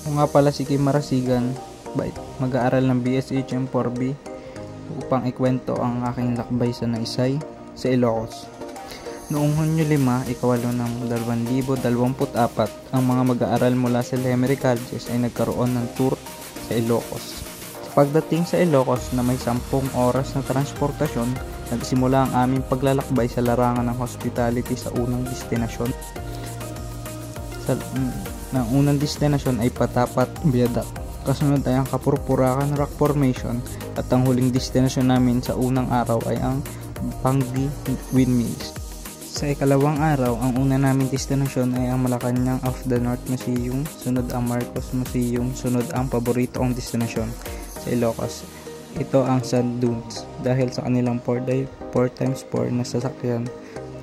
Ako nga pala si Kim Marasigan, mag-aaral ng BSHM 4B upang ikwento ang aking lakbay sa Naisay sa Ilocos. Noong Hunyo 5, ikawalo ng 2024, ang mga mag-aaral mula sa Lemery Colleges ay nagkaroon ng tour sa Ilocos. Sa pagdating sa Ilocos na may 10 oras na transportasyon, nagsimula ang aming paglalakbay sa larangan ng hospitality sa unang destinasyon. Ang unang destinasyon ay Patapat Viaduct. Kasunod ay ang Kapurpurakan Rock Formation at ang huling destinasyon namin sa unang araw ay ang Pangdi Windmills. Sa ikalawang araw, ang una naming destinasyon ay ang Malacanang of the North Museum, sunod ang Marcos Museum, sunod ang paborito kong destinasyon sa Ilocos. Ito ang Sand Dunes dahil sa kanilang 4x4 na sasakyan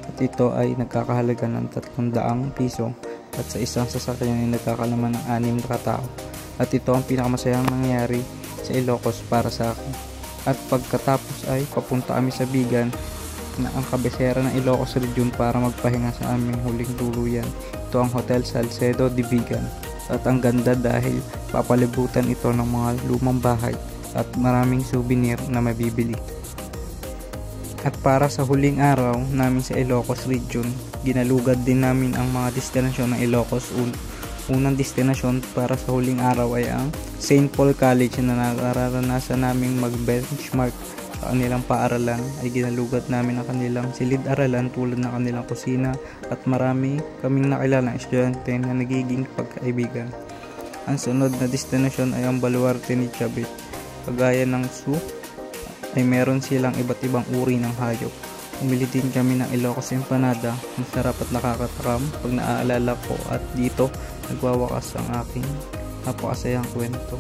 at ito ay nagkakahalaga ng 300 piso at sa isang sasakyan ay nagkakalaman ng 6 na katao. At ito ang pinakamasayang nangyari sa Ilocos para sa akin. At pagkatapos ay papunta kami sa Bigan na ang kabisera ng Ilocos Region para magpahinga sa aming huling tuluyan. Ito ang Hotel Salcedo de Bigan. At ang ganda dahil papalibutan ito ng mga lumang bahay at maraming souvenir na mabibili. At para sa huling araw namin sa Ilocos Region, ginalugad din namin ang mga destinasyon ng Ilocos. Unang destinasyon para sa huling araw ay ang St. Paul College na nararanasan naming mag-benchmark sa kanilang paaralan. Ay ginalugad namin ang kanilang silid-aralan tulad ng kanilang kusina at marami kaming nakilalang estudyante na nagiging pagkaibigan. Ang sunod na destinasyon ay ang Baluarte ni Chavit. Kagaya ng zoo, ay meron silang iba't ibang uri ng hayop. Umili din kami ng Ilocos Empanada, masarap at nakakatakam pag naaalala ko, at dito nagwawakas ang aking napakasayang kwento.